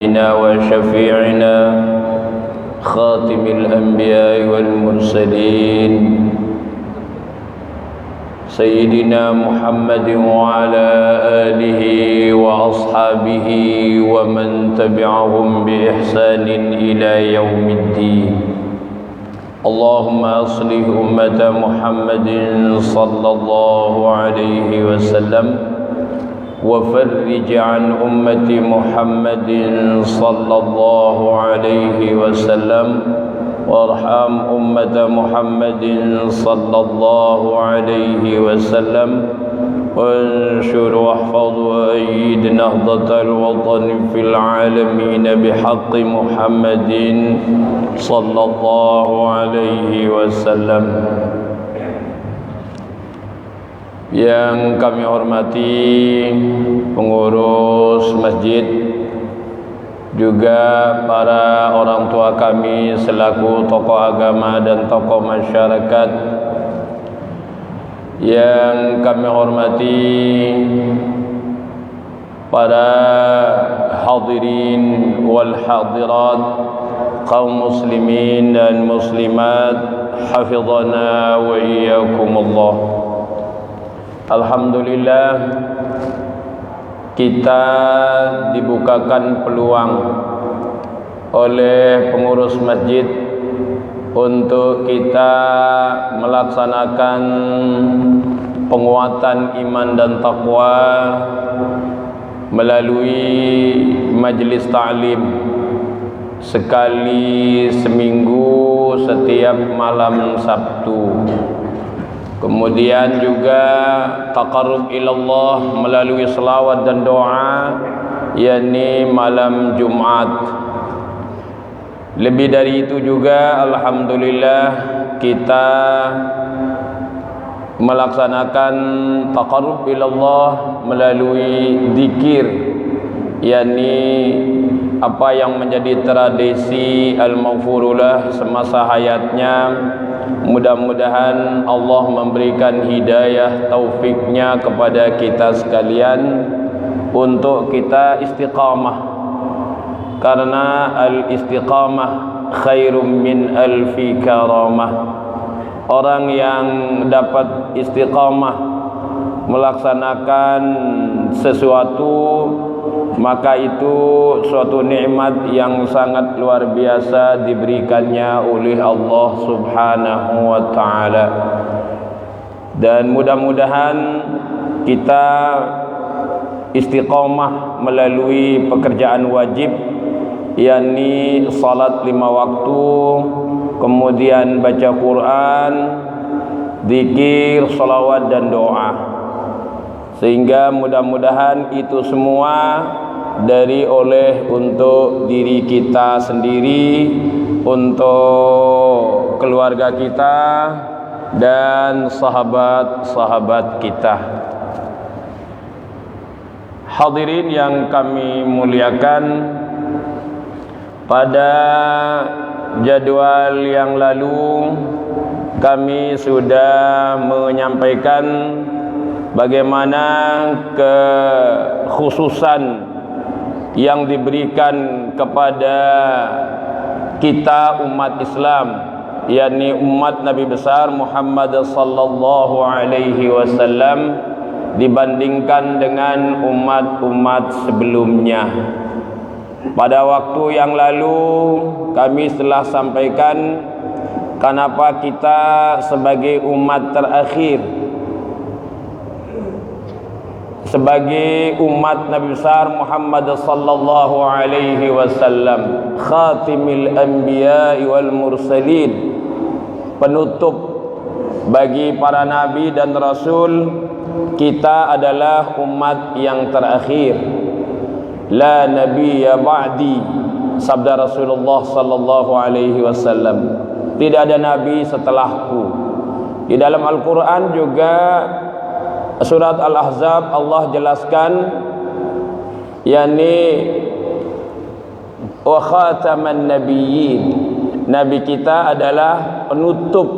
وشفيعنا خاتم الأنبياء والمرسلين سيدنا محمد وعلى آله وأصحابه ومن تبعهم بإحسان إلى يوم الدين. اللهم أصلح أمة محمد صلى الله عليه وسلم وفرج عن أمة محمد صلى الله عليه وسلم وارحم أمة محمد صلى الله عليه وسلم وانشر واحفظ وأيد نهضة الوطن في العالمين بحق محمد صلى الله عليه وسلم. Yang kami hormati pengurus masjid, juga para orang tua kami selaku tokoh agama dan tokoh masyarakat. Yang kami hormati para hadirin wal hadirat, kaum muslimin dan muslimat, hafizana wa iyyakumullah. Alhamdulillah, kita dibukakan peluang oleh pengurus masjid untuk kita melaksanakan penguatan iman dan taqwa melalui majlis ta'lim sekali seminggu setiap malam Sabtu. Kemudian juga taqarrub ilallah melalui selawat dan doa, yakni malam Jumat. Lebih dari itu juga alhamdulillah kita melaksanakan taqarrub ilallah melalui zikir, yakni apa yang menjadi tradisi al-maghfurullah semasa hayatnya. Mudah-mudahan Allah memberikan hidayah taufiknya kepada kita sekalian untuk kita istiqamah, karena al-istiqamah khairum min alfi karamah. Orang yang dapat istiqamah melaksanakan sesuatu, maka itu suatu nikmat yang sangat luar biasa diberikannya oleh Allah Subhanahu wa ta'ala. Dan mudah-mudahan kita istiqamah melalui pekerjaan wajib, yakni salat 5 waktu, kemudian baca Quran, zikir, salawat dan doa. Sehingga mudah-mudahan itu semua dari oleh untuk diri kita sendiri, untuk keluarga kita dan sahabat-sahabat kita. Hadirin yang kami muliakan, pada jadwal yang lalu kami sudah menyampaikan bagaimana kekhususan yang diberikan kepada kita umat Islam, yakni umat Nabi besar Muhammad sallallahu alaihi wasallam dibandingkan dengan umat-umat sebelumnya. Pada waktu yang lalu kami telah sampaikan kenapa kita sebagai umat terakhir, sebagai umat Nabi besar Muhammad sallallahu alaihi wasallam, khatimil anbiya wal mursalin, penutup bagi para nabi dan rasul, kita adalah umat yang terakhir. La nabiyya ba'di, sabda Rasulullah sallallahu alaihi wasallam, tidak ada nabi setelahku. Di dalam Al-Qur'an juga surat Al-Ahzab Allah jelaskan, yakni wa khataman nabiyyin, nabi kita adalah penutup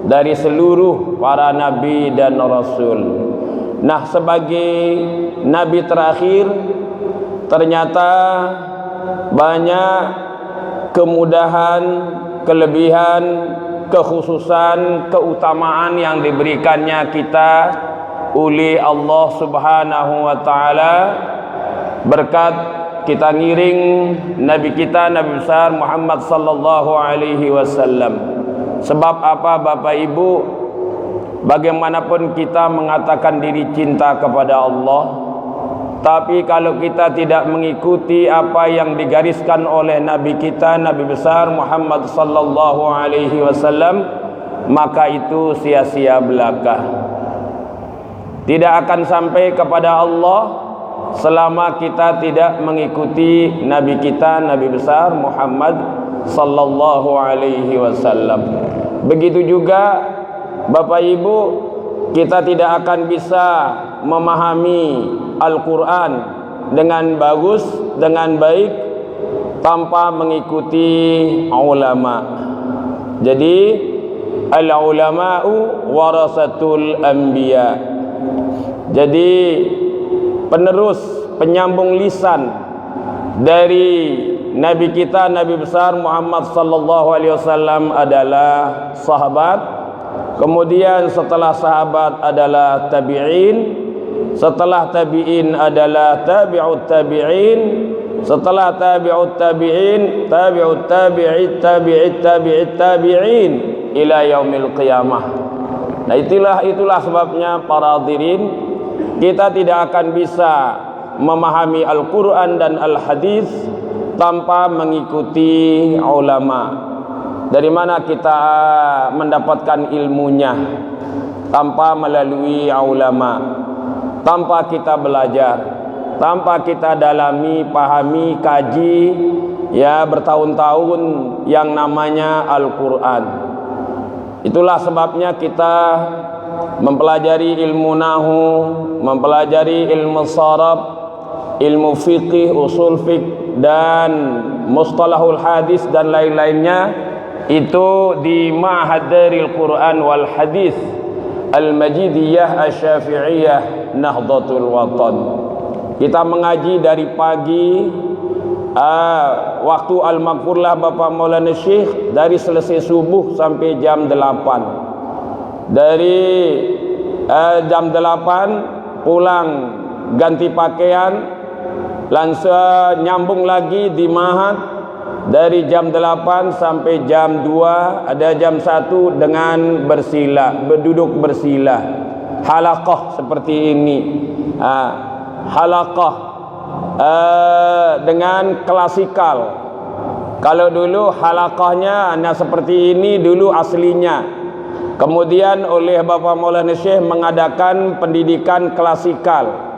dari seluruh para nabi dan rasul. Nah, sebagai nabi terakhir, ternyata banyak kemudahan, kelebihan, kekhususan, keutamaan yang diberikannya kita oleh Allah Subhanahu wa taala berkat kita ngiring Nabi kita, Nabi besar Muhammad sallallahu alaihi wasallam. Sebab apa Bapak Ibu? Bagaimanapun kita mengatakan diri cinta kepada Allah, tapi kalau kita tidak mengikuti apa yang digariskan oleh Nabi kita, Nabi besar Muhammad sallallahu alaihi wasallam, maka itu sia-sia belaka. Tidak akan sampai kepada Allah selama kita tidak mengikuti Nabi kita, Nabi besar Muhammad sallallahu alaihi wasallam. Begitu juga Bapak Ibu, kita tidak akan bisa memahami Al-Quran dengan bagus, dengan baik tanpa mengikuti ulama. Jadi al-ulama'u warasatul anbiya. Jadi penerus, penyambung lisan dari Nabi kita, Nabi besar Muhammad sallallahu alaihi wasallam adalah sahabat. Kemudian setelah sahabat adalah tabi'in, setelah tabi'in adalah tabi'ut tabi'in, setelah tabi'ut tabi'in, tabi'ut tabi'it tabi'it tabi'it tabi'in ila yaumil qiyamah. Nah itulah sebabnya para hadirin, kita tidak akan bisa memahami Al-Quran dan Al-Hadis tanpa mengikuti ulama. Dari mana kita mendapatkan ilmunya? Tanpa melalui ulama, tanpa kita belajar, tanpa kita dalami, pahami, kaji ya bertahun-tahun yang namanya Al-Quran. Itulah sebabnya kita mempelajari ilmu nahu, mempelajari ilmu saraf, ilmu fiqih, usul fiqh dan mustalahul hadis dan lain-lainnya, itu di Ma'had Daril Quran wal Hadis Al-Majidiyah Asy-Syafi'iyah Nahdlatul Watan. Kita mengaji dari pagi waktu Al-Maghfurlah Bapak Maulana Syekh, dari selesai subuh sampai jam 8. Dari jam 8 pulang ganti pakaian, langsung nyambung lagi di Ma'had dari jam 8 sampai jam 2, ada jam 1 dengan bersila, berduduk bersila, halaqah seperti ini, halaqah dengan klasikal. Kalau dulu halaqahnya seperti ini dulu aslinya, kemudian oleh Bapak Maulana Syekh mengadakan pendidikan klasikal.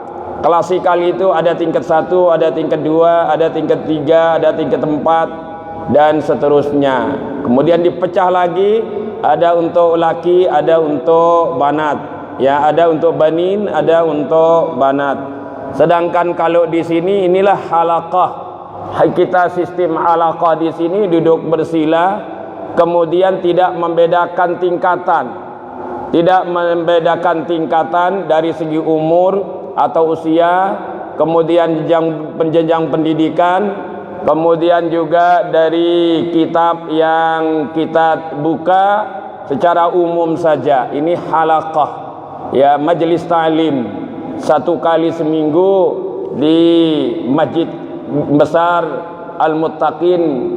Klasikal itu ada tingkat 1, ada tingkat 2, ada tingkat 3, ada tingkat 4 dan seterusnya. Kemudian dipecah lagi, ada untuk laki, ada untuk banat. Ya, ada untuk banin, ada untuk banat. Sedangkan kalau di sini inilah halaqah. Kita sistem halaqah di sini duduk bersila, kemudian tidak membedakan tingkatan. Tidak membedakan tingkatan dari segi umur atau usia, kemudian jenjang pendidikan, kemudian juga dari kitab yang kita buka secara umum saja. Ini halaqah, ya, majelis ta'lim 1 kali seminggu di Masjid Besar Al-Muttaqin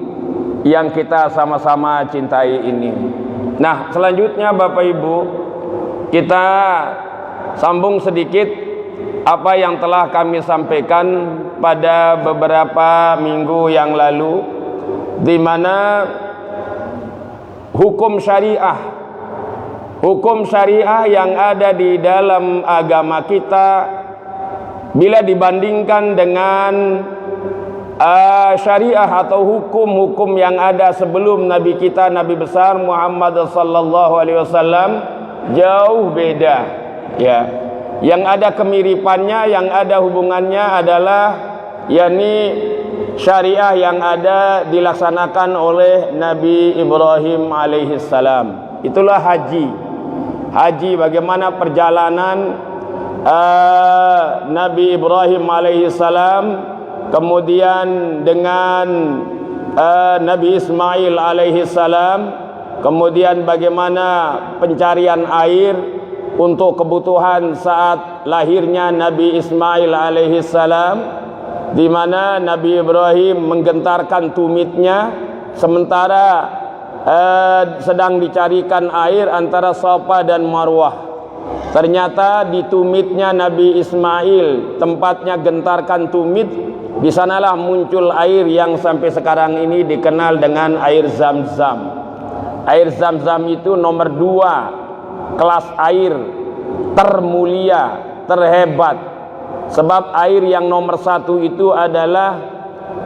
yang kita sama-sama cintai ini. Nah, selanjutnya Bapak Ibu, kita sambung sedikit apa yang telah kami sampaikan pada beberapa minggu yang lalu, di mana hukum syariah yang ada di dalam agama kita bila dibandingkan dengan syariah atau hukum-hukum yang ada sebelum Nabi kita, Nabi besar Muhammad sallallahu alaihi wasallam, jauh beda, ya. Yang ada kemiripannya, yang ada hubungannya adalah yakni syariah yang ada dilaksanakan oleh Nabi Ibrahim alaihissalam. Itulah haji. Haji, bagaimana perjalanan Nabi Ibrahim alaihissalam kemudian dengan Nabi Ismail alaihi salam, kemudian bagaimana pencarian air untuk kebutuhan saat lahirnya Nabi Ismail alaihi salam, di mana Nabi Ibrahim menggentarkan tumitnya sementara sedang dicarikan air antara Safa dan Marwah. Ternyata di tumitnya Nabi Ismail, tempatnya gentarkan tumit, di sanalah muncul air yang sampai sekarang ini dikenal dengan air Zam-Zam. Air Zam-Zam itu nomor 2 kelas air termulia, terhebat. Sebab air yang nomor 1 itu adalah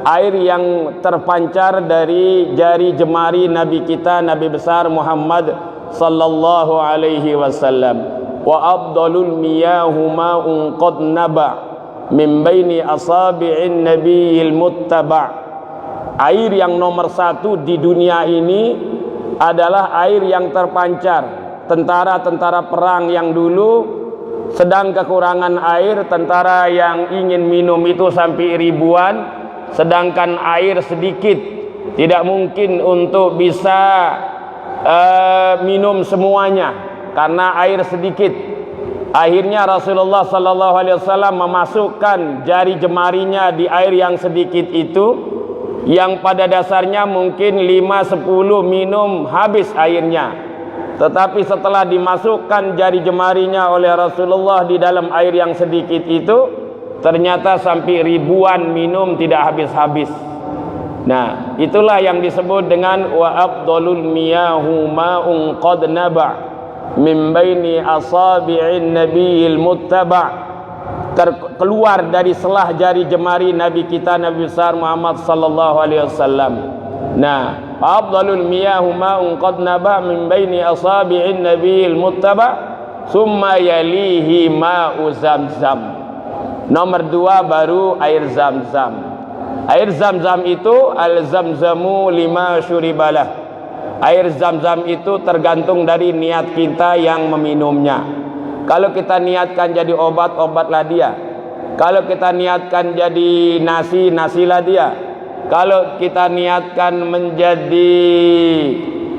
air yang terpancar dari jari jemari Nabi kita, Nabi besar Muhammad sallallahu alaihi wasallam. Wa afdalul miyahu ma'un qad naba' min baini asabi'in nabiyil muttaba'. Air yang nomor 1 di dunia ini adalah air yang terpancar. Tentara-tentara perang yang dulu sedang kekurangan air, tentara yang ingin minum itu sampai ribuan, sedangkan air sedikit, tidak mungkin untuk bisa minum semuanya karena air sedikit. Akhirnya Rasulullah sallallahu alaihi wasallam memasukkan jari jemarinya di air yang sedikit itu, yang pada dasarnya mungkin 5-10 minum habis airnya. Tetapi setelah dimasukkan jari jemarinya oleh Rasulullah di dalam air yang sedikit itu, ternyata sampai ribuan minum tidak habis-habis. Nah, itulah yang disebut dengan wa afdalul miyahu ma'un qad naba' min baini asabi'in nabiyil muttaba'. Keluar dari selah jari jemari Nabi kita, Nabi besar Muhammad sallallahu alaihi wasallam. Nah, afdalul miyahu ma'un qad naba' min baini asabi'in nabiyil muttaba' summa yalihi ma'u Zamzam. Nomor 2 baru air Zam-Zam. Air Zam-Zam itu al-zamzamu lima syuribalah. Air Zam-Zam itu tergantung dari niat kita yang meminumnya. Kalau kita niatkan jadi obat, obatlah dia. Kalau kita niatkan jadi nasi, nasilah dia. Kalau kita niatkan menjadi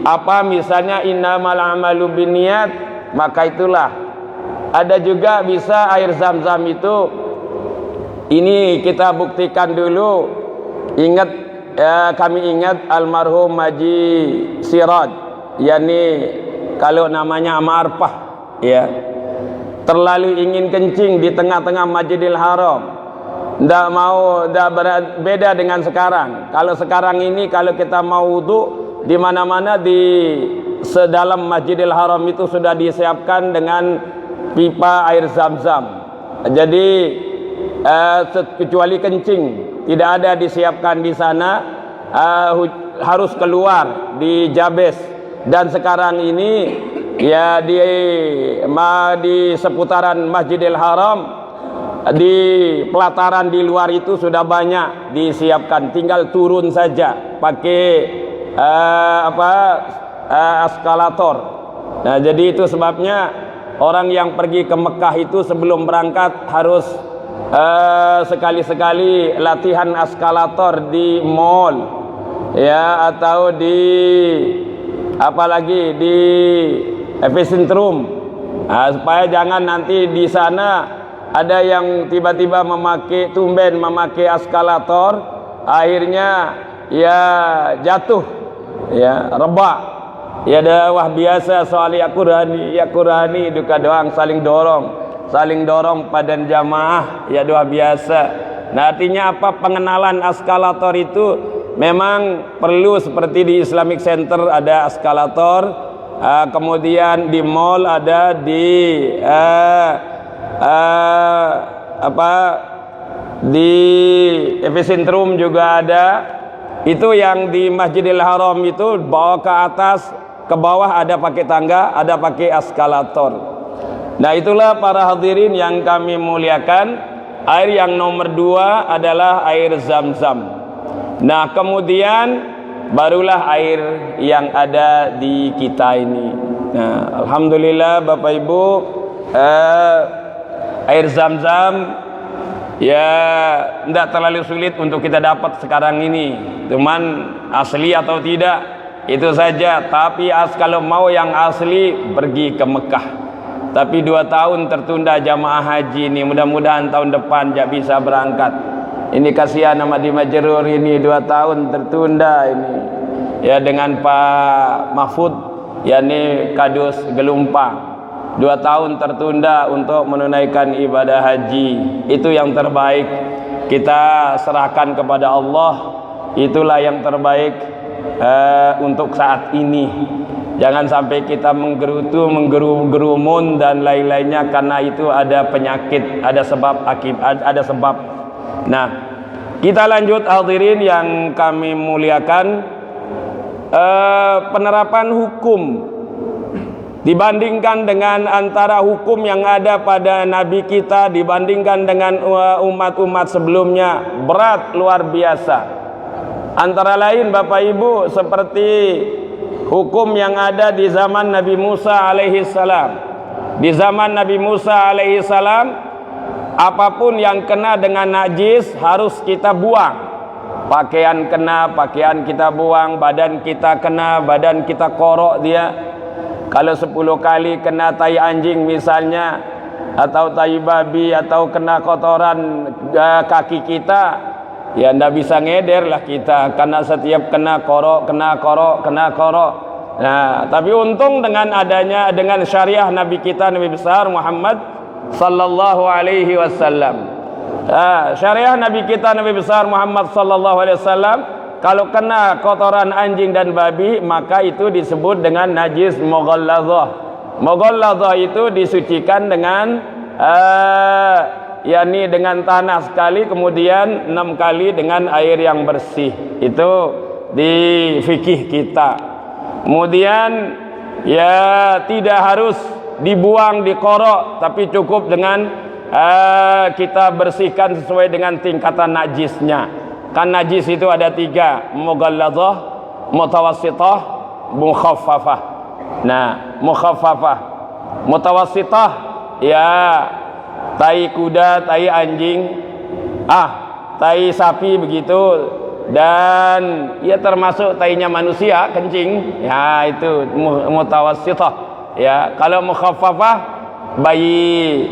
apa, misalnya innamal a'malu binniyat, maka itulah. Ada juga bisa air Zam-Zam itu, ini kita buktikan dulu. Ingat ya, kami ingat almarhum Haji Siraj, yakni kalau namanya Amarpah, ya, terlalu ingin kencing di tengah-tengah Masjidil Haram. Tidak mau, tidak beda dengan sekarang. Kalau sekarang ini kalau kita mau wudu, di mana-mana di sedalam Masjidil Haram itu sudah disiapkan dengan pipa air Zam-Zam. Jadi kecuali kencing tidak ada disiapkan di sana, harus keluar di Jabes. Dan sekarang ini ya di seputaran Masjidil Haram, di pelataran di luar itu sudah banyak disiapkan, tinggal turun saja pakai eskalator. Nah, jadi itu sebabnya orang yang pergi ke Mekah itu sebelum berangkat harus sekali-sekali latihan eskalator di mall, ya, atau di apalagi di epicentrum, supaya jangan nanti di sana ada yang tiba-tiba tumben memakai eskalator, akhirnya ya jatuh, ya rebak, ya dawah biasa soal ya Qurani duka doang saling dorong pada jamaah, ya doa biasa. Nah, artinya apa? Pengenalan eskalator itu memang perlu, seperti di Islamic Center ada eskalator, kemudian di mall ada, di di epicentrum juga ada. Itu yang di Masjidil Haram itu bawa ke atas, ke bawah ada pakai tangga, ada pakai eskalator. Nah, itulah para hadirin yang kami muliakan, air yang nomor 2 adalah air Zam-Zam. Nah, kemudian barulah air yang ada di kita ini. Nah, alhamdulillah Bapak Ibu, air Zam-Zam ya tidak terlalu sulit untuk kita dapat sekarang ini. Cuman asli atau tidak itu saja. Tapi kalau mau yang asli pergi ke Mekah. Tapi 2 tahun tertunda jamaah haji ini. Mudah-mudahan tahun depan jak bisa berangkat. Ini kasihan nama di Majrur ini 2 tahun tertunda ini. Ya dengan Pak Mahfud, yakni Kadus Gelumpang. 2 tahun tertunda untuk menunaikan ibadah haji. Itu yang terbaik. Kita serahkan kepada Allah. Itulah yang terbaik untuk saat ini. Jangan sampai kita menggerutu, menggerumun dan lain-lainnya, karena itu ada penyakit, ada sebab akibat, ada sebab. Nah, kita lanjut hadirin yang kami muliakan. Penerapan hukum dibandingkan dengan antara hukum yang ada pada Nabi kita, dibandingkan dengan umat-umat sebelumnya, berat luar biasa. Antara lain Bapak Ibu, seperti hukum yang ada di zaman Nabi Musa alaihi salam. Di zaman Nabi Musa alaihi salam, apapun yang kena dengan najis harus kita buang. Pakaian kena, pakaian kita buang. Badan kita kena, badan kita korok dia. Kalau 10 kali kena tai anjing misalnya, atau tai babi, atau kena kotoran kaki kita, ya ndak bisa ngeder lah kita, karena setiap kena korok, kena korok, kena korok. Nah, tapi untung dengan adanya, dengan syariah Nabi kita, Nabi besar Muhammad sallallahu alaihi wasallam. Syariah Nabi kita, Nabi besar Muhammad sallallahu alaihi wasallam, kalau kena kotoran anjing dan babi, maka itu disebut dengan najis mughalladzah. Mughalladzah itu disucikan dengan yakni dengan tanah sekali, kemudian 6 kali dengan air yang bersih. Itu di fikih kita. Kemudian ya tidak harus dibuang, dikorok, tapi cukup dengan kita bersihkan sesuai dengan tingkatan najisnya. Kan najis itu ada 3, mughalladzah, mutawassithah, mukhaffafah. Nah, mukhaffafah, mutawassithah ya tai kuda, tai anjing, tai sapi begitu, dan ya termasuk tainya manusia, kencing. Ya itu mutawassithah. Ya, kalau mukhaffafah bayi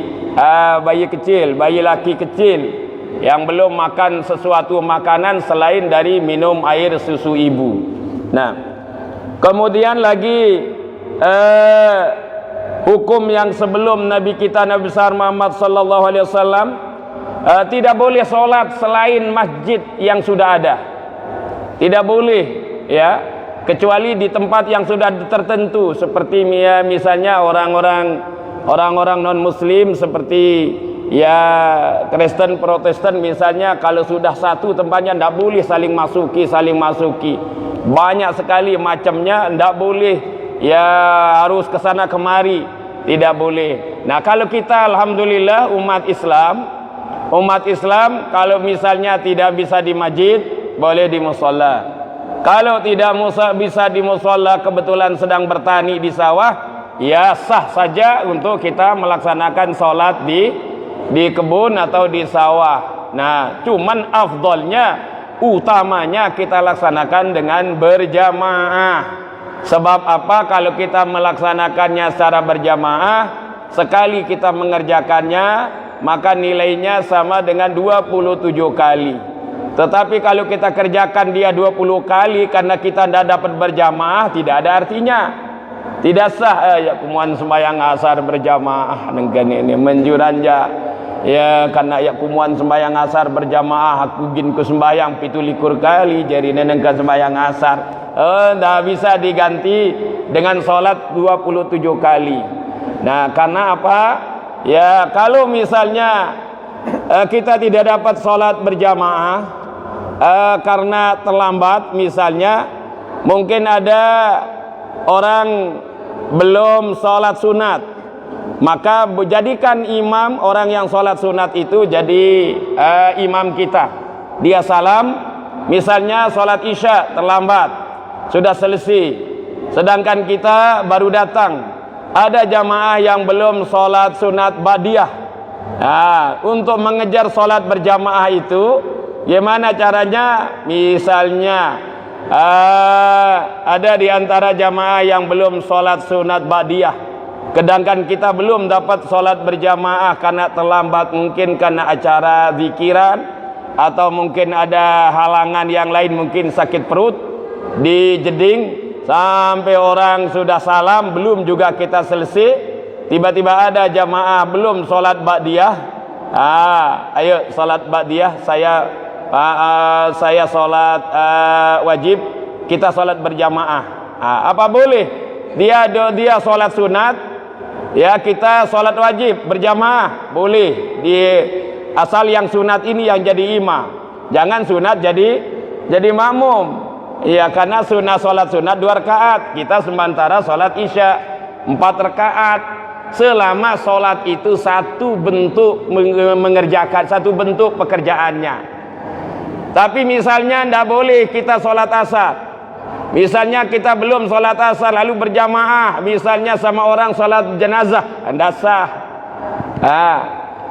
kecil, bayi laki kecil yang belum makan sesuatu makanan selain dari minum air susu ibu. Nah, kemudian lagi hukum yang sebelum Nabi kita, Nabi besar Muhammad sallallahu alaihi wasallam, tidak boleh sholat selain masjid yang sudah ada. Tidak boleh, ya, kecuali di tempat yang sudah tertentu, seperti misalnya orang-orang non muslim seperti ya Kristen, Protestan misalnya, kalau sudah satu tempatnya tidak boleh saling masuki. Banyak sekali macamnya, tidak boleh ya harus ke sana kemari, tidak boleh. Nah, kalau kita alhamdulillah umat Islam kalau misalnya tidak bisa di masjid, boleh di musholla. Kalau tidak bisa di musholla, kebetulan sedang bertani di sawah, ya sah saja untuk kita melaksanakan sholat di kebun atau di sawah. Nah, cuman afdolnya, utamanya kita laksanakan dengan berjamaah. Sebab apa? Kalau kita melaksanakannya secara berjamaah, sekali kita mengerjakannya, maka nilainya sama dengan 27 kali. Tetapi kalau kita kerjakan dia 20 kali karena kita tidak dapat berjamaah, tidak ada artinya. Tidak sah. Ya kumuan sembahyang asar berjamaah dengan ini menjuranja. Ya karena ya kumuan sembahyang asar berjamaah, aku gin ku sembahyang 17 kali jadi nenengkan sembahyang asar. Tidak bisa diganti dengan sholat 27 kali. Nah, karena apa? Ya kalau misalnya kita tidak dapat sholat berjamaah karena terlambat, misalnya mungkin ada orang belum sholat sunat, maka jadikan imam orang yang sholat sunat itu jadi imam kita. Dia salam, misalnya sholat isya terlambat, sudah selesai, sedangkan kita baru datang. Ada jamaah yang belum sholat sunat badiah, Untuk mengejar solat berjamaah itu gimana caranya? Misalnya ada di antara jamaah yang belum solat sunat ba'diyah, sedangkan kita belum dapat solat berjamaah karena terlambat, mungkin karena acara zikiran atau mungkin ada halangan yang lain, mungkin sakit perut di jeding sampai orang sudah salam belum juga kita selesai, tiba-tiba ada jamaah belum solat ba'diyah. Ayo solat ba'diyah, saya solat wajib, kita solat berjamaah. Apa boleh? Dia solat sunat, ya kita solat wajib berjamaah boleh. Asal yang sunat ini yang jadi imam, jangan sunat jadi makmum. Ya, karena solat sunat 2 rakaat, kita sementara solat isya 4 rakaat. Selama solat itu satu bentuk mengerjakan, satu bentuk pekerjaannya. Tapi misalnya tidak boleh kita solat asar, misalnya kita belum solat asar lalu berjamaah, misalnya sama orang solat jenazah, tidak sah.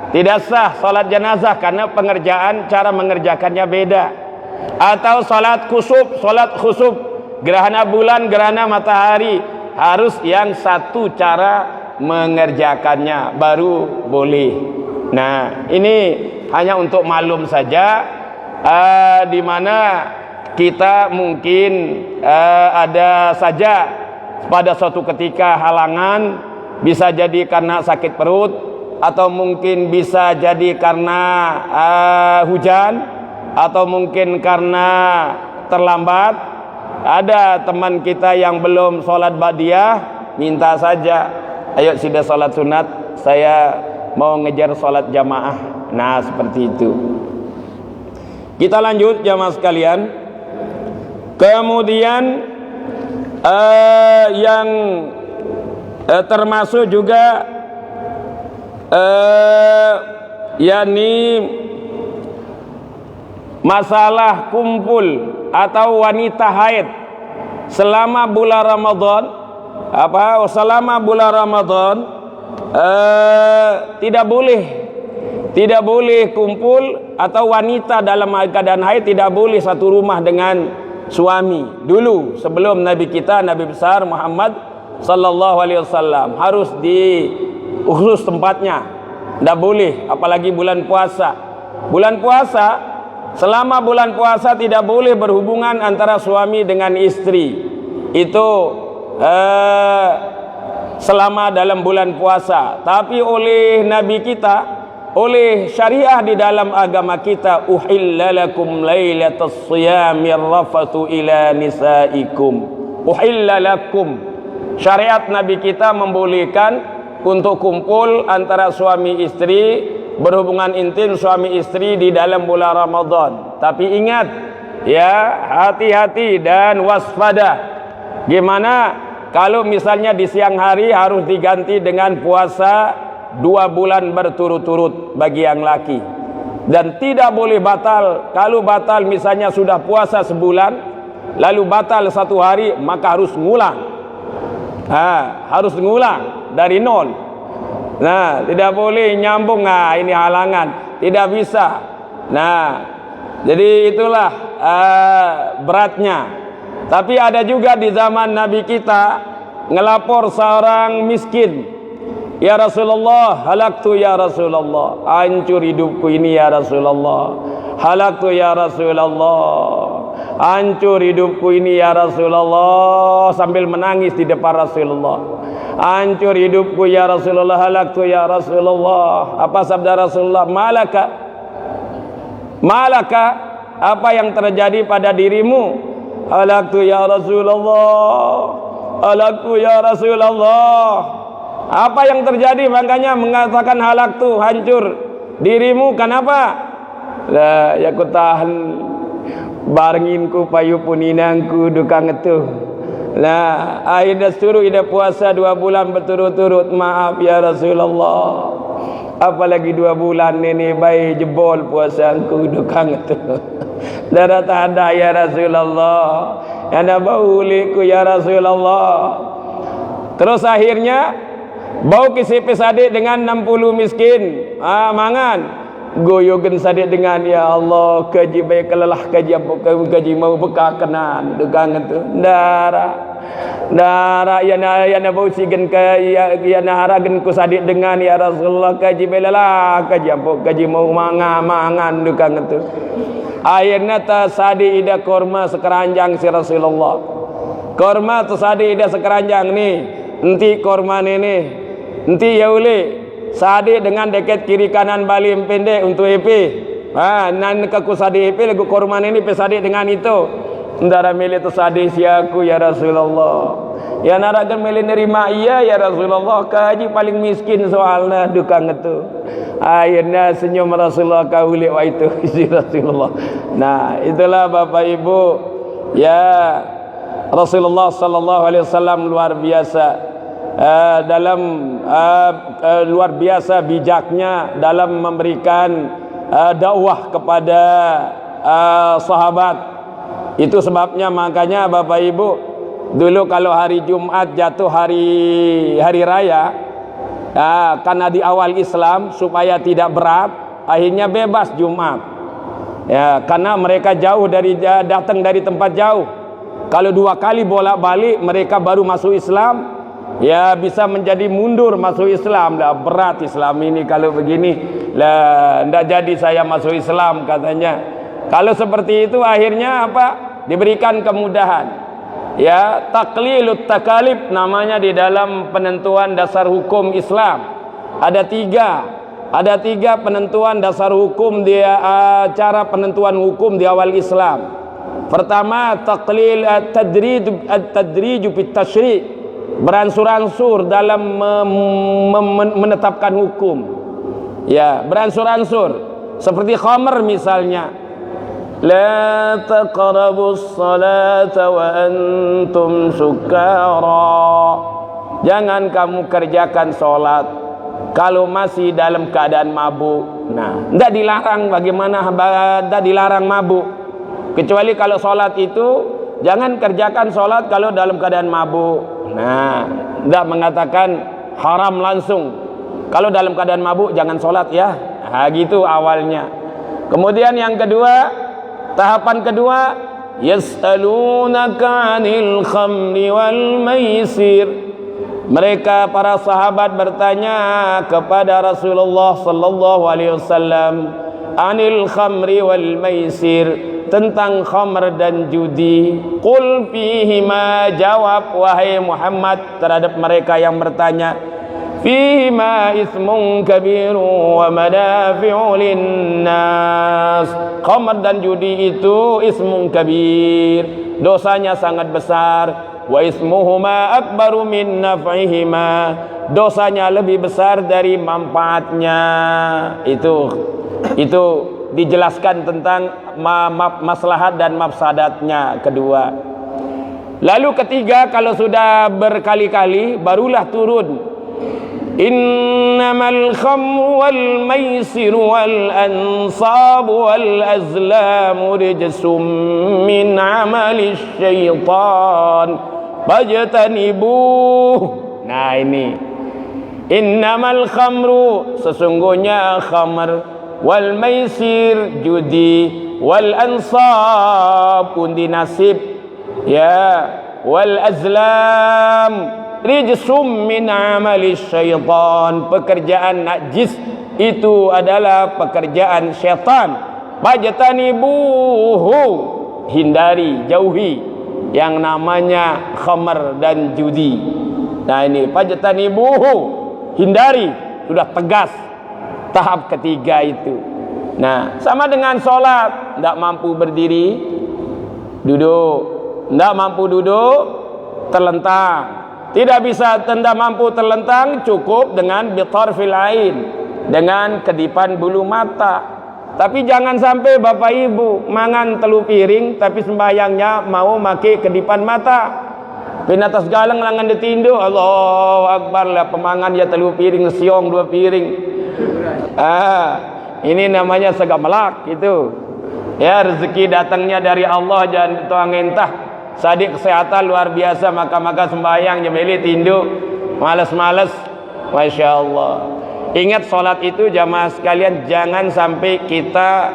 Tidak sah solat jenazah karena cara mengerjakannya beda. Atau solat khusuf, gerhana bulan, gerhana matahari, harus yang satu cara mengerjakannya baru boleh. Nah, ini hanya untuk maklum saja, di mana kita mungkin ada saja pada suatu ketika halangan, bisa jadi karena sakit perut, atau mungkin bisa jadi karena hujan, atau mungkin karena terlambat. Ada teman kita yang belum sholat ba'diyah, minta saja, ayo sudah sholat sunat, saya mau ngejar sholat jamaah. Nah, seperti itu. Kita lanjut jamaah sekalian. Kemudian yang termasuk juga yakni masalah kumpul atau wanita haid selama bulan Ramadan. Selama bulan Ramadan tidak boleh kumpul, atau wanita dalam keadaan haid tidak boleh satu rumah dengan suami. Dulu sebelum Nabi kita, Nabi besar Muhammad sallallahu alaihi wasallam, harus di khusus tempatnya, tidak boleh. Apalagi bulan puasa. Selama bulan puasa tidak boleh berhubungan antara suami dengan istri. Itu selama dalam bulan puasa. Tapi oleh Nabi kita, oleh syariah di dalam agama kita, uhilla lakum lailatas siyamir rafatu ila nisaikum. Uhilla lakum. Syariat Nabi kita membolehkan untuk kumpul antara suami istri, berhubungan intim suami istri di dalam bulan Ramadan. Tapi ingat ya, hati-hati dan waspada. Gimana kalau misalnya di siang hari harus diganti dengan puasa 2 bulan berturut-turut bagi yang laki, dan tidak boleh batal. Kalau batal misalnya sudah puasa sebulan lalu batal 1 hari, maka harus ngulang. Harus ngulang dari nol. Nah, tidak boleh nyambung. Ini halangan, tidak bisa. Nah, jadi itulah beratnya. Tapi ada juga di zaman Nabi kita ngelapor seorang miskin, ya Rasulullah, halaktu ya Rasulullah, hancur hidupku ini ya Rasulullah. Halaktu ya Rasulullah, hancur hidupku ini ya Rasulullah, sambil menangis di depan Rasulullah. Hancur hidupku ya Rasulullah, halaktu ya Rasulullah. Apa sabda Rasulullah? Malaka, apa yang terjadi pada dirimu? Halaktu ya Rasulullah, halaktu ya Rasulullah. Apa yang terjadi? Makanya mengatakan halaktu, hancur dirimu. Kenapa? Lah, ya ku tahan barenginku payu puninangku dukang itu. Nah, akhirnya suruh ida puasa 2 bulan berturut-turut. Maaf ya Rasulullah, apalagi 2 bulan ini bayi jebol puasaku dukang itu. Darah tanda ya Rasulullah, yana bauliku ya Rasulullah. Terus akhirnya Bau kisipi sadik dengan 60 miskin. Mangan. Goyogen sadik dengan ya Allah kaji baik kelelah kaji apa kaji mau bekah kenan degang itu dara ya na bau sigen ka ya na haragen ku sadik dengan ya Rasulullah kaji belalah kaji apa kaji mau mangan degang itu. Akhirnya ta sadik ida korma sekeranjang si Rasulullah. Korma tu sadik ida sekeranjang nih. Enti korma nih. Enti ya ule sadik dengan deket kiri kanan balim pendek untuk EP. Nan ke ku sadik EP lagu korman ini pe sadik dengan itu. Ndara milih tu sadik siaku ya Rasulullah. Ya naragan milih nerima iya ya Rasulullah. Kaji paling miskin soalnya dukang itu. Akhirnya senyum Rasulullah kaulik wa itu si Rasulullah. Nah, itulah Bapak Ibu ya Rasulullah sallallahu alaihi wasallam luar biasa. Luar biasa bijaknya dalam memberikan dakwah kepada sahabat. Itu sebabnya makanya Bapak Ibu dulu kalau hari Jumat jatuh hari raya, karena di awal Islam supaya tidak berat akhirnya bebas Jumat ya, karena mereka jauh datang dari tempat jauh. Kalau 2 kali bolak-balik mereka baru masuk Islam, ya bisa menjadi mundur masuk Islam. Dah berat Islam ini kalau begini lah, ndak jadi saya masuk Islam katanya. Kalau seperti itu akhirnya apa? Diberikan kemudahan. Ya, taqlilut takalif namanya di dalam penentuan dasar hukum Islam. Ada tiga penentuan dasar hukum dia, cara penentuan hukum di awal Islam. Pertama, taqlil at-tadrij fit tasyri', beransur-ansur dalam menetapkan hukum. Ya, beransur-ansur. Seperti khamr misalnya. La taqrabus salata wa antum sukara. Jangan kamu kerjakan salat kalau masih dalam keadaan mabuk. Nah, tidak dilarang, bagaimana tidak dilarang mabuk. Kecuali kalau salat itu jangan kerjakan salat kalau dalam keadaan mabuk. Nah, tidak mengatakan haram langsung. Kalau dalam keadaan mabuk jangan sholat ya. Nah, gitu awalnya. Kemudian yang kedua, tahapan kedua, yas'alunaka 'anil khamri wal maisir. Mereka para sahabat bertanya kepada Rasulullah sallallahu alaihi wasallam, 'anil khamri wal maisir, tentang khamr dan judi. Qul fihima, jawab wahai Muhammad terhadap mereka yang bertanya, fihima ismun kabiru wa manafi'u linnas. Khamr dan judi itu ismun kabir, dosanya sangat besar. Wa ismuhuma akbaru min naf'ihima, dosanya lebih besar dari manfaatnya. Itu dijelaskan tentang maslahat dan mafsadatnya kedua. Lalu ketiga, kalau sudah berkali-kali barulah turun, innamal khamru wal maisiru wal ansabu wal azlamu rijsum min amali syaitan fajtanibuh. Nah ini, innamal khamru, sesungguhnya khamr, wal maisir judi, wal ansab undi nasib, ya, wal azlam rijsum min amali syaitan, pekerjaan najis itu adalah pekerjaan syaitan. Fajtanibuhu, hindari, jauhi yang namanya khamr dan judi. Nah ini fajtanibuhu, hindari, sudah tegas tahap ketiga itu. Nah, sama dengan sholat, tidak mampu berdiri, duduk, tidak mampu duduk, terlentang. Tidak bisa, tidak mampu terlentang, cukup dengan bitarfil ain, dengan kedipan bulu mata. Tapi jangan sampai Bapak Ibu mangan telu piring tapi sembahyangnya mau make kedipan mata. Pinatas galang langan ditindu, Allahu Akbar lah, pemangan ya telu piring, siong 2 piring. Ini namanya segamelak itu. Ya, rezeki datangnya dari Allah, jangan tuang entah. Sadik kesehatan luar biasa, maka sembahyang jemeli tindu, malas-malas. Masya Allah. Ingat solat itu jamaah sekalian, jangan sampai kita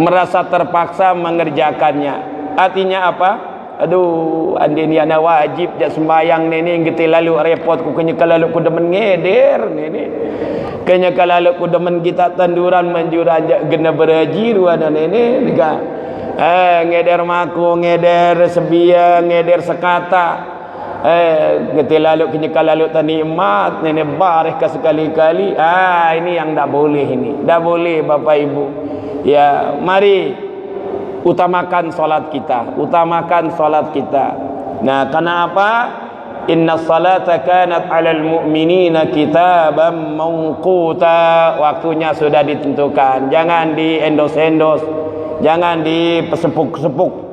merasa terpaksa mengerjakannya. Artinya apa? Aduh, andini ana wajib jak sembayang nini ngeti lalu repot ku kenya kalalu ku demen ngeder nini. Kenya kalalu ku demen kita tanduran manjuran jak gena beraji ruana nini diga. Ngeder maku, ngeder sebia, ngeder sekata. Ketika lalu kenyekal lalu tanikmat nenek bareh ke sekali-kali. Ini yang tak boleh, ini tak boleh Bapak Ibu. Ya, mari utamakan solat kita, utamakan solat kita. Nah, kenapa? Inna salata kanat 'alal mu'minina kitaban mawquta. Waktunya sudah ditentukan. Jangan diendos-endos, jangan dipesepuk-sepuk.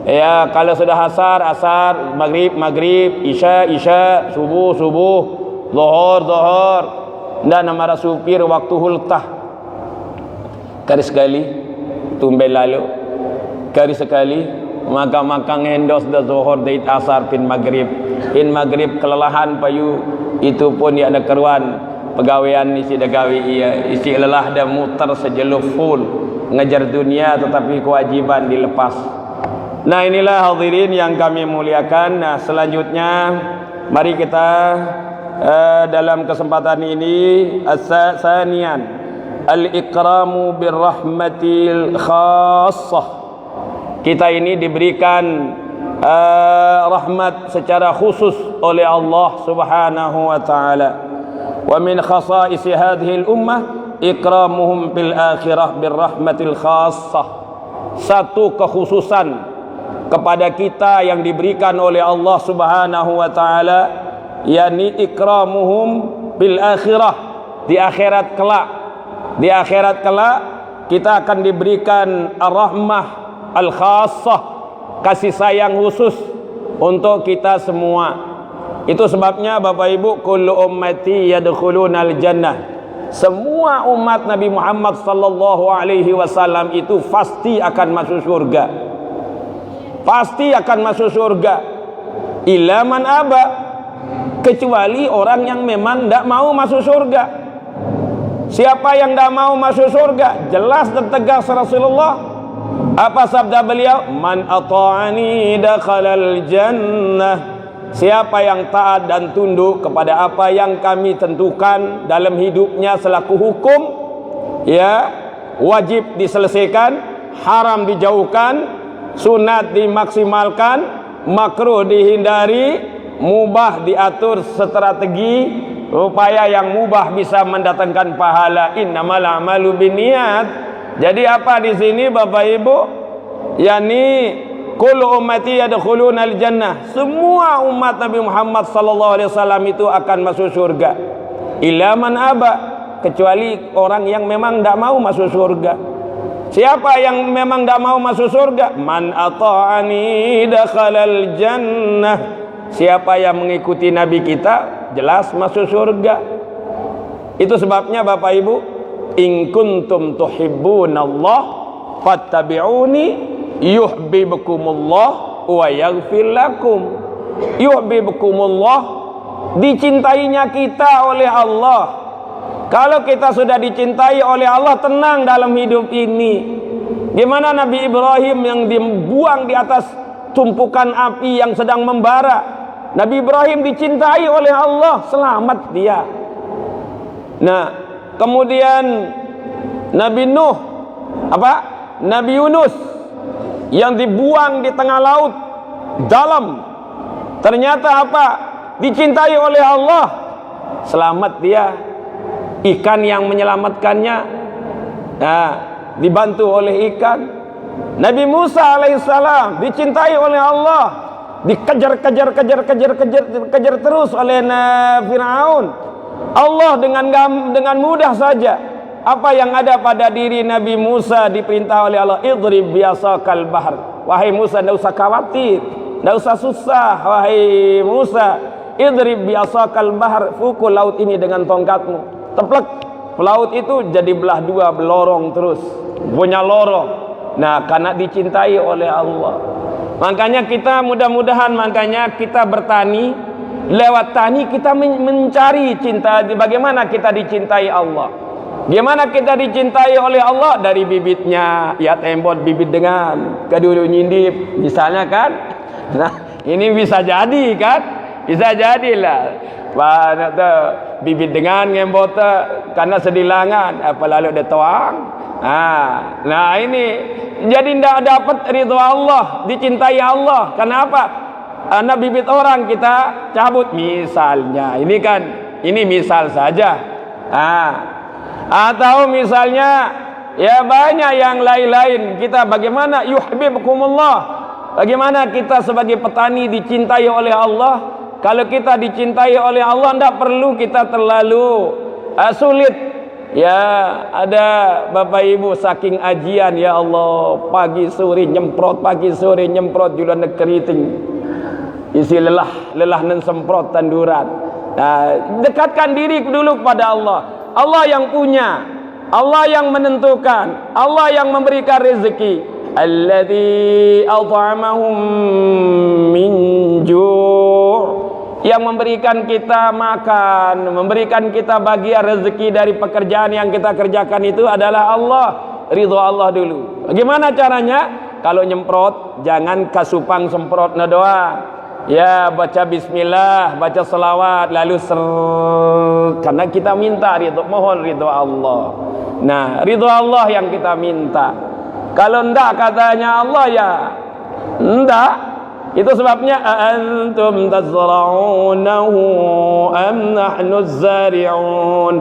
Ya, kalau sudah asar, maghrib, isya, subuh, zuhur. Dan nama supir waktu hultah. Kali sekali, tumben lalu. Kali sekali, maka ngendos dah zuhur, dait asar, pin maghrib kelelahan payu. Itu pun ya ada keruan. Pegawaian isi dagawi iya, isi lelah dah muter sejeluh full. Ngejar dunia tetapi kewajiban dilepas. Nah, inilah hadirin yang kami muliakan. Nah, selanjutnya mari kita dalam kesempatan ini as-saniyan al-ikramu birrahmatil khassah. Kita ini diberikan rahmat secara khusus oleh Allah Subhanahu wa taala. Wa min khasaisi hadhihi al-ummah ikramuhum fil akhirah birrahmatil khassah. Satu kekhususan kepada kita yang diberikan oleh Allah Subhanahu wa taala, yakni ikramuhum bil akhirah, di akhirat kelak. Di akhirat kelak kita akan diberikan ar-rahmah al-khassah, kasih sayang khusus untuk kita semua. Itu sebabnya Bapak Ibu, kullu ummati yadkhulunal jannah. Semua umat Nabi Muhammad sallallahu alaihi wasallam itu pasti akan masuk surga. Pasti akan masuk surga. Illa man aba, kecuali orang yang memang tidak mau masuk surga. Siapa yang tidak mau masuk surga? Jelas dan tegas Rasulullah. Apa sabda beliau? Man ata'ani dakhalal jannah. Siapa yang taat dan tunduk kepada apa yang kami tentukan dalam hidupnya selaku hukum, ya, wajib diselesaikan, haram dijauhkan, sunat dimaksimalkan, makruh dihindari, mubah diatur strategi upaya yang mubah bisa mendatangkan pahala. Innamal a'malu binniyat. Jadi apa di sini Bapak Ibu? Yani kullu ummati yadkhulunal jannah. Semua umat Nabi Muhammad sallallahu alaihi wasallam itu akan masuk surga. Illa man aba, kecuali orang yang memang tidak mau masuk surga. Siapa yang memang tidak mau masuk surga? Man ata'ani dakhalal jannah. Siapa yang mengikuti Nabi kita, jelas masuk surga. Itu sebabnya Bapak Ibu, in kuntum tuhibbunallah fattabi'uni yuhibbukumullah wa yaghfir lakum. Yuhibbukumullah, dicintainya kita oleh Allah. Kalau kita sudah dicintai oleh Allah, tenang dalam hidup ini. Gimana Nabi Ibrahim yang dibuang di atas tumpukan api yang sedang membara? Nabi Ibrahim dicintai oleh Allah, selamat dia. Nah, kemudian Nabi Nuh, Nabi Yunus yang dibuang di tengah laut dalam, ternyata dicintai oleh Allah, selamat dia. Ikan yang menyelamatkannya, dibantu oleh ikan. Nabi Musa alaihissalam dicintai oleh Allah, dikejar terus oleh Firaun. Allah dengan mudah saja apa yang ada pada diri Nabi Musa diperintah oleh Allah, idrib biasakal bahr. Wahai Musa, tidak usah khawatir, tidak usah susah. Wahai Musa, idrib biasakal bahr, pukul laut ini dengan tongkatmu. Teplek, laut itu jadi belah dua, belorong terus, punya lorong. Nah, karena dicintai oleh Allah. Makanya kita mudah-mudahan, makanya kita bertani, Lewat tani kita mencari cinta. Bagaimana kita dicintai Allah? Gimana kita dicintai oleh Allah? Dari bibitnya. Ya tembot bibit dengan kedua nyindip misalnya kan. Nah ini bisa jadi kan. Bisa jadilah bibit dengan ngembot karena sedilangan apa lalu dia tuang. Nah ini jadi tidak dapat ridho Allah, dicintai Allah. Kenapa? Karena bibit orang kita cabut misalnya. Ini kan ini misal saja. Atau misalnya ya banyak yang lain-lain. Kita bagaimana yuhibbukumullah? Bagaimana kita sebagai petani dicintai oleh Allah? Kalau kita dicintai oleh Allah, tidak perlu kita terlalu sulit. Ya, ada Bapak Ibu saking ajian, ya Allah, pagi sore nyemprot, pagi sore nyemprot jualan keriting. Isi lelah nan semprot tanduran. Nah, dekatkan diri dulu kepada Allah. Allah yang punya, Allah yang menentukan, Allah yang memberikan rezeki. Alladzi at'amahum min ju', yang memberikan kita makan, memberikan kita bagian rezeki dari pekerjaan yang kita kerjakan itu adalah Allah. Ridho Allah dulu. Bagaimana caranya? Kalau nyemprot jangan kasupang semprot doa. Ya baca bismillah, baca selawat, lalu karena kita minta ridho, mohon ridho Allah. Nah ridho Allah yang kita minta. Kalau ndak katanya Allah ya ndak. Itu sebabnya antum tazra'unahu am nahnu zari'un.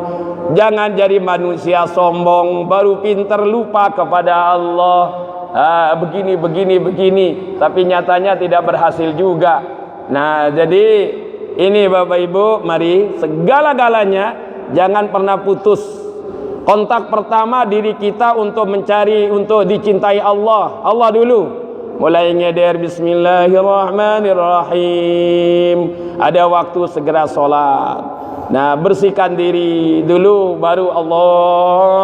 Jangan jadi manusia sombong baru pintar lupa kepada Allah. Begini tapi nyatanya tidak berhasil juga. Nah jadi ini Bapak Ibu, mari segala-galanya jangan pernah putus. Kontak pertama diri kita untuk mencari, untuk dicintai Allah. Allah dulu. Mulai nyeder bismillahirrahmanirrahim. Ada waktu segera sholat. Nah bersihkan diri dulu baru Allahu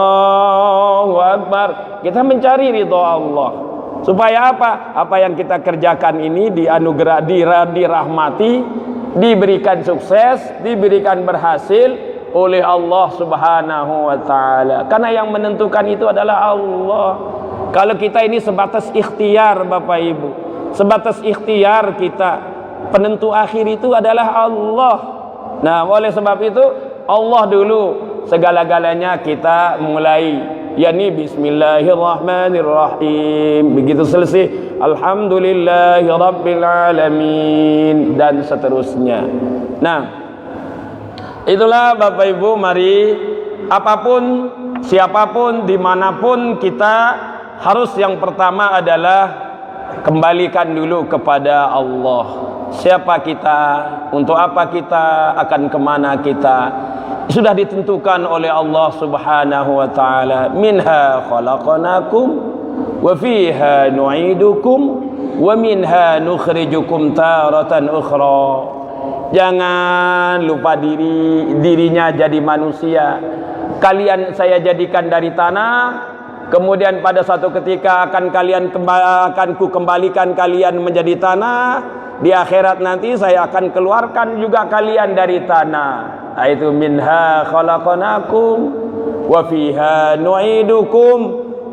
Akbar. Kita mencari ridho Allah. Supaya apa? Apa yang kita kerjakan ini dianugerah, dirahmati, diberikan sukses, diberikan berhasil oleh Allah Subhanahu wa taala. Karena yang menentukan itu adalah Allah. Kalau kita ini sebatas ikhtiar Bapak Ibu, sebatas ikhtiar kita, penentu akhir itu adalah Allah. Nah oleh sebab itu Allah dulu segala-galanya kita mulai. Yani bismillahirrahmanirrahim. Begitu selesai alhamdulillahirabbil alamin dan seterusnya. Nah itulah Bapak Ibu, mari apapun, siapapun, dimanapun kita harus yang pertama adalah kembalikan dulu kepada Allah. Siapa kita, untuk apa kita, akan kemana kita, sudah ditentukan oleh Allah Subhanahu wa ta'ala. Minha khalaqnakum wa fiha nu'idukum wa minha nukhrijukum taratan ukhra. Jangan lupa dirinya jadi manusia. Kalian saya jadikan dari tanah, kemudian pada suatu ketika akan ku kembalikan kalian menjadi tanah. Di akhirat nanti saya akan keluarkan juga kalian dari tanah. Itu minha khalaqnakum wa fiha nu'idukum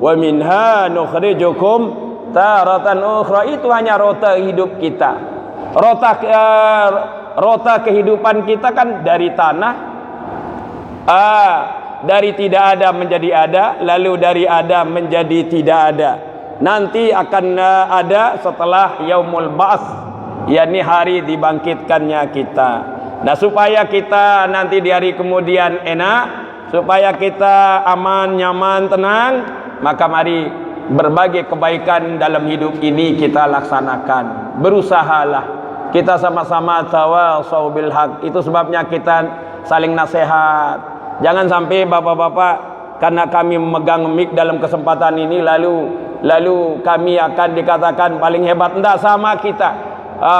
wa minha nukhrijukum taratan ukhra. Itu hanya rota hidup kita. Rota kehidupan kita kan dari tanah. Dari tidak ada menjadi ada, lalu dari ada menjadi tidak ada. Nanti akan ada setelah yaumul ba'ats, yakni hari dibangkitkannya kita. Nah supaya kita nanti di hari kemudian enak, supaya kita aman, nyaman, tenang, maka mari berbagai kebaikan dalam hidup ini kita laksanakan. Berusahalah kita sama-sama tawasau bil haq. Itu sebabnya kita saling nasihat. Jangan sampai bapak-bapak karena kami memegang mic dalam kesempatan ini lalu kami akan dikatakan paling hebat. Enggak, sama kita.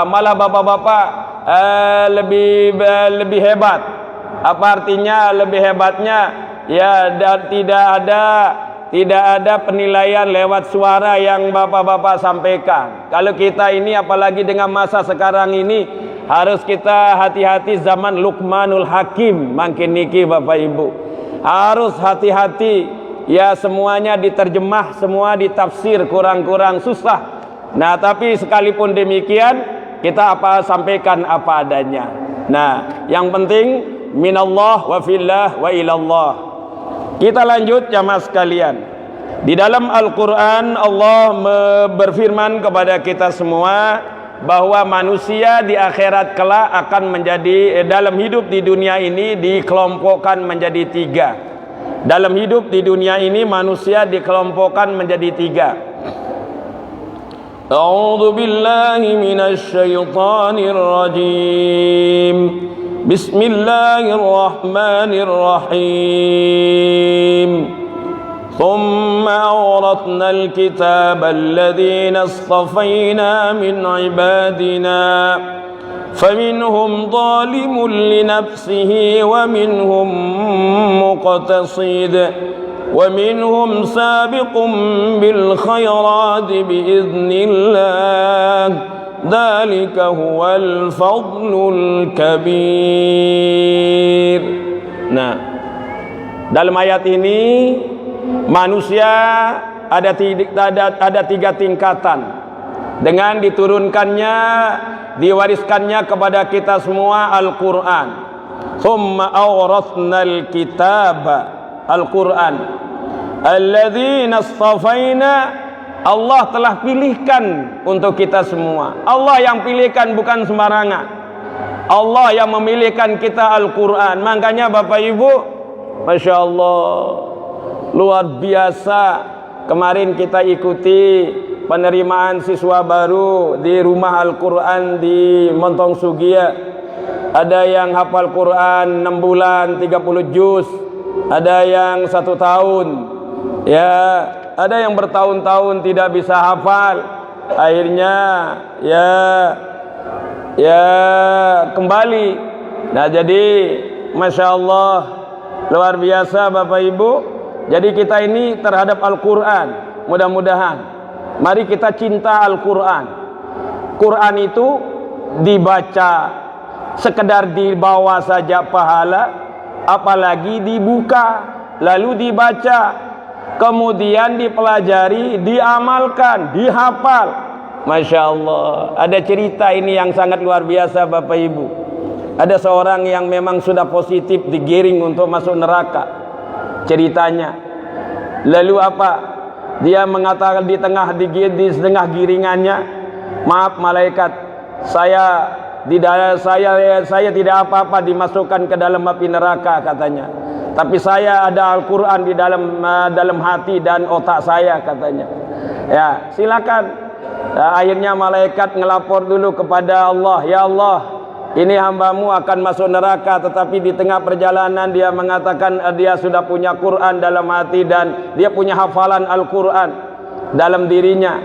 Malah bapak-bapak lebih hebat. Apa artinya lebih hebatnya? Ya, dan tidak ada penilaian lewat suara yang bapak-bapak sampaikan. Kalau kita ini apalagi dengan masa sekarang ini Harus kita hati-hati zaman Luqmanul Hakim makin niki Bapak Ibu. Harus hati-hati ya, semuanya diterjemah, semua ditafsir, kurang-kurang susah. Nah, tapi sekalipun demikian kita sampaikan apa adanya. Nah, yang penting minallah wa fillah wa ilallah. Kita lanjut jamaah sekalian. Di dalam Al-Quran Allah berfirman kepada kita semua bahwa manusia di akhirat kelak akan menjadi, dalam hidup di dunia ini dikelompokkan menjadi 3. Dalam hidup di dunia ini manusia dikelompokkan menjadi 3. A'udzu billahi minasy syaithanir rajim. Bismillahirrahmanirrahim. ثم أورثنا الكتاب الذين اصطفينا من عبادنا فمنهم ظالم لنفسه ومنهم مقتصد ومنهم سابق بالخيرات بإذن الله ذلك هو الفضل الكبير. Nah, dalam ayat ini manusia ada 3 tingkatan dengan diturunkannya, diwariskannya kepada kita semua Al-Quran. Thumma awrathnal kitab, Al-Quran alladzina astafaina, Allah telah pilihkan untuk kita semua. Allah yang pilihkan, bukan sembarangan. Allah yang memilihkan kita Al-Quran. Makanya Bapak Ibu, Masya Allah, luar biasa. Kemarin kita ikuti penerimaan siswa baru di rumah Al-Quran di Montong Sugia. Ada yang hafal Quran 6 bulan 30 juz, ada yang 1 tahun, ya, ada yang bertahun-tahun tidak bisa hafal. Akhirnya ya kembali. Nah, jadi Masya Allah, luar biasa Bapak Ibu. Jadi kita ini terhadap Al-Quran, mudah-mudahan mari kita cinta Al-Quran. Quran itu dibaca sekedar dibawa saja pahala, apalagi dibuka lalu dibaca, kemudian dipelajari, diamalkan, dihafal. Masya Allah, ada cerita ini yang sangat luar biasa Bapak Ibu. Ada seorang yang memang sudah positif digiring untuk masuk neraka. Ceritanya, lalu apa? Dia mengatakan di setengah giringannya, maaf malaikat, saya tidak apa-apa dimasukkan ke dalam api neraka katanya. Tapi saya ada Al-Quran di dalam hati dan otak saya katanya. Ya, silakan. Akhirnya malaikat ngelapor dulu kepada Allah, ya Allah, ini hambamu akan masuk neraka, tetapi di tengah perjalanan dia mengatakan dia sudah punya Quran dalam hati dan dia punya hafalan Al-Quran dalam dirinya.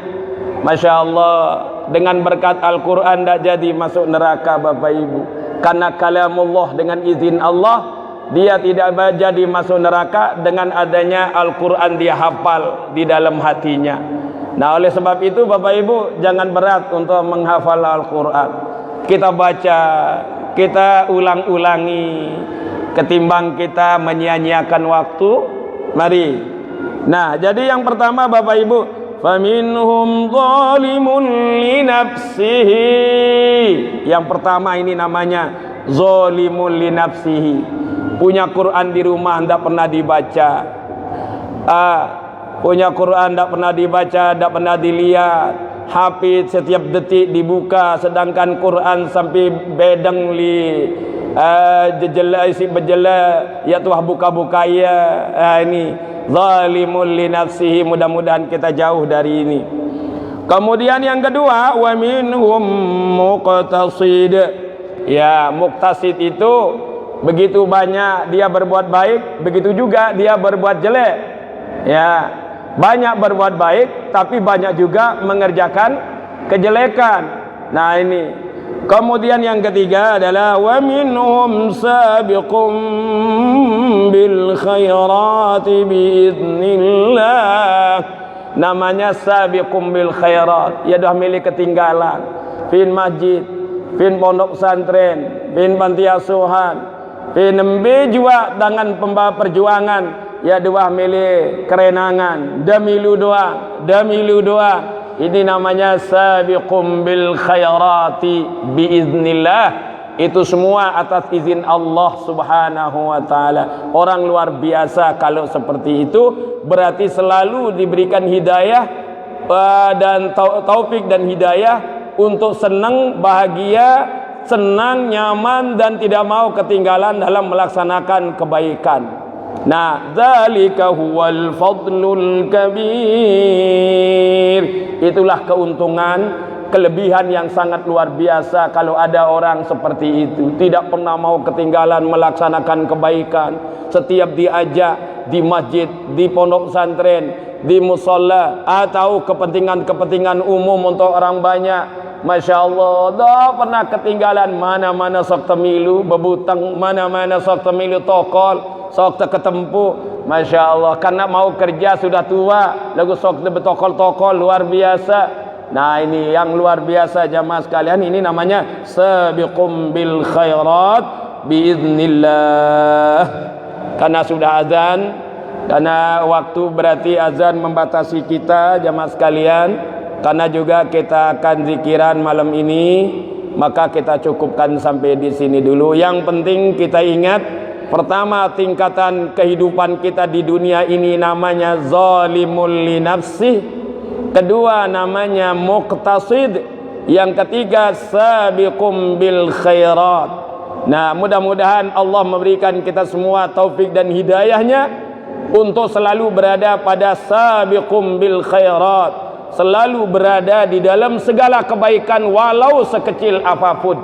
Masya Allah, dengan berkat Al-Quran tidak jadi masuk neraka Bapak Ibu. Karena kalamullah, dengan izin Allah, dia tidak jadi masuk neraka dengan adanya Al-Quran dia hafal di dalam hatinya. Nah, oleh sebab itu Bapak Ibu, jangan berat untuk menghafal Al-Quran. Kita baca, kita ulang-ulangi, ketimbang kita menyia-nyiakan waktu. Mari. Nah, jadi yang pertama Bapak Ibu, faminhum zalimun li nafsihi. Yang pertama ini namanya zalimun li nafsihi. Punya Quran di rumah tidak pernah dibaca. Punya Quran tidak pernah dibaca, tidak pernah dilihat. Hafid setiap detik dibuka, sedangkan Quran sampai bedeng li jejela isi bejela ya tuah buka-buka ya. Ini zalimul li nafsihi, mudah-mudahan kita jauh dari ini. Kemudian yang kedua, wa minhum muqtasid. Ya, muqtasid itu begitu banyak dia berbuat baik, begitu juga dia berbuat jelek. Ya, banyak berbuat baik tapi banyak juga mengerjakan kejelekan. Nah, ini. Kemudian yang ketiga adalah wa minhum sabiqum bil khairati biiznillah. Namanya sabiqum bil khairat, ya dah milik ketinggalan fil masjid, pin pondok pesantren, pin panti asuhan, pin nembe juga dengan pembawa perjuangan ya dua milik kerenangan damilu doa. Ini namanya sabiqum bil khairati biiznillah. Itu semua atas izin Allah Subhanahu wa taala. Orang luar biasa kalau seperti itu, berarti selalu diberikan hidayah dan taufik dan hidayah untuk senang, bahagia, senang, nyaman dan tidak mau ketinggalan dalam melaksanakan kebaikan. Nah, dzalika huwal fadlul kabir. Itulah keuntungan, kelebihan yang sangat luar biasa kalau ada orang seperti itu, tidak pernah mau ketinggalan melaksanakan kebaikan. Setiap diajak di masjid, di pondok pesantren, di musalla atau kepentingan-kepentingan umum untuk orang banyak, Masya Allah, dah pernah ketinggalan. Mana-mana sok temilu bebutang, mana-mana sok temilu tokol, sok ketempu, Masya Allah, karena mau kerja sudah tua, lagu sok betokol-tokol luar biasa. Nah, ini yang luar biasa jamaah sekalian. Ini namanya sabiqum bil khairat biiznillah. Karena sudah azan, karena waktu berarti azan membatasi kita jamaah sekalian. Karena juga kita akan zikiran malam ini, maka kita cukupkan sampai di sini dulu. Yang penting kita ingat, pertama tingkatan kehidupan kita di dunia ini namanya zalimul li nafsih. Kedua namanya muqtasid. Yang ketiga sabiqum bil khairat. Nah, mudah-mudahan Allah memberikan kita semua taufik dan hidayahnya untuk selalu berada pada sabiqum bil khairat, selalu berada di dalam segala kebaikan walau sekecil apapun.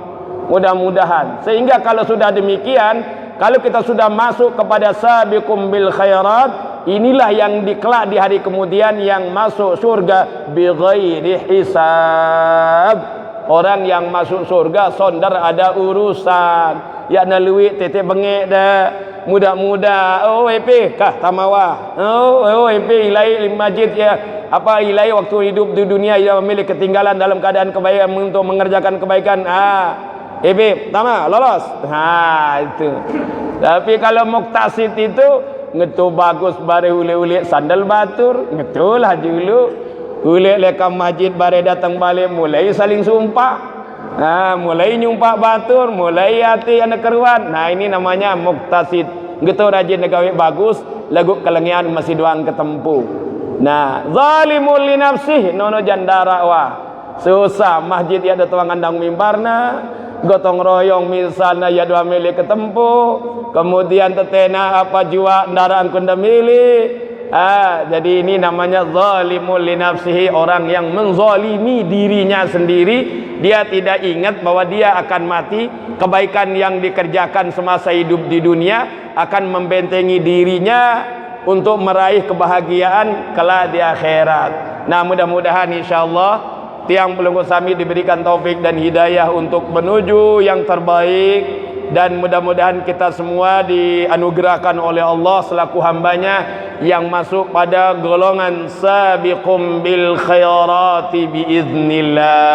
Mudah-mudahan, sehingga kalau sudah demikian, kalau kita sudah masuk kepada sabiqum bil khairat, inilah yang dikelak di hari kemudian yang masuk surga bighairi hisab. Orang yang masuk surga sondar ada urusan, ya nalui tetek bengek dah, muda-muda, oh EP kah tamawah, oh EP ilai masjid ya, apa ilai waktu hidup di dunia ia memilih ketinggalan dalam keadaan kebaikan untuk mengerjakan kebaikan. EP tama lolos. Itu. Tapi kalau muktasid itu ngetu bagus bare ule-ule sandal batur, ngetulah dulu. Ule lekam masjid bare datang balik mulai saling sumpah. Mulai nyumpah batur, mulai hati anak keruan. Nah, ini namanya muktasid. Gitu rajin gawe bagus, lagu kelengian masih doang ketempu. Nah, zalimul li nafsih nono jandara wah. Susah masjid ya ada tuang andang mimbarna, gotong royong misalnya ya dua milik ketempu, kemudian tetena apa jua ndaraan kunda milik. Jadi ini namanya zalimul li nafsihi, orang yang menzalimi dirinya sendiri. Dia tidak ingat bahwa dia akan mati. Kebaikan yang dikerjakan semasa hidup di dunia akan membentengi dirinya untuk meraih kebahagiaan kelak di akhirat. Nah, mudah-mudahan insyaallah tiang pelunggu sami diberikan taufik dan hidayah untuk menuju yang terbaik. Dan mudah-mudahan kita semua dianugerahkan oleh Allah selaku hambanya yang masuk pada golongan sabiqum bil khairati biiznillah.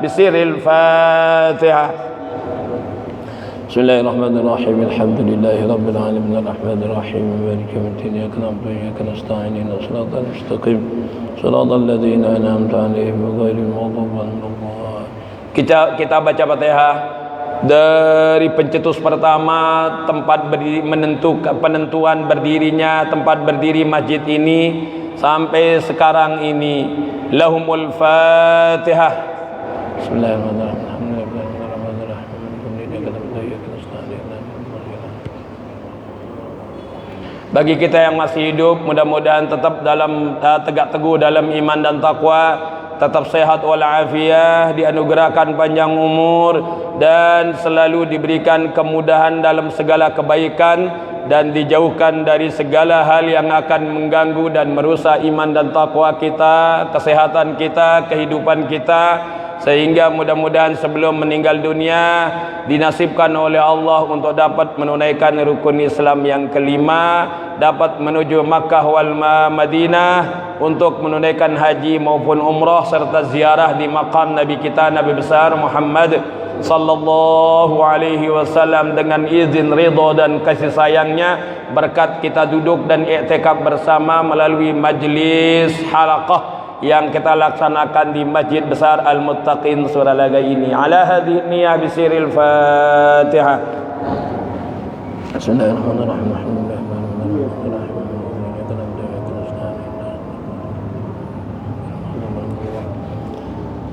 Bisiril Fatihah. Bismillahirrahmanirrahim. Alhamdulillahi rabbil alamin arrahmanir rahim maliki yaumiddin iyyaka na'budu wa iyyaka nasta'in ihdinas siratal mustaqim siratal ladzina an'amta 'alaihim ghairil maghdubi 'alaihim waladdallin. Kita baca Fatihah dari pencetus pertama tempat berdiri, penentuan berdirinya tempat berdiri masjid ini sampai sekarang ini. Lahumul Fatihah. Bismillahirrahmanirrahim. Bagi kita yang masih hidup, mudah-mudahan tetap dalam tegak teguh dalam iman dan takwa, tetap sehat walafiat, dianugerahkan panjang umur dan selalu diberikan kemudahan dalam segala kebaikan dan dijauhkan dari segala hal yang akan mengganggu dan merusak iman dan takwa kita, kesehatan kita, kehidupan kita, sehingga mudah-mudahan sebelum meninggal dunia dinasibkan oleh Allah untuk dapat menunaikan rukun Islam yang kelima, dapat menuju Makkah wal Madinah untuk menunaikan haji maupun umrah serta ziarah di maqam Nabi kita Nabi besar Muhammad sallallahu alaihi wasallam dengan izin ridha dan kasih sayangnya, berkat kita duduk dan i'tikaf bersama melalui majlis halaqah yang kita laksanakan di Masjid Besar Al-Muttaqin Suralaga ini. Ala hadhihi niyah bisiril Fatihah. Bismillahirrahmanirrahim.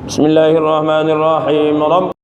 Bismillahirrahmanirrahim.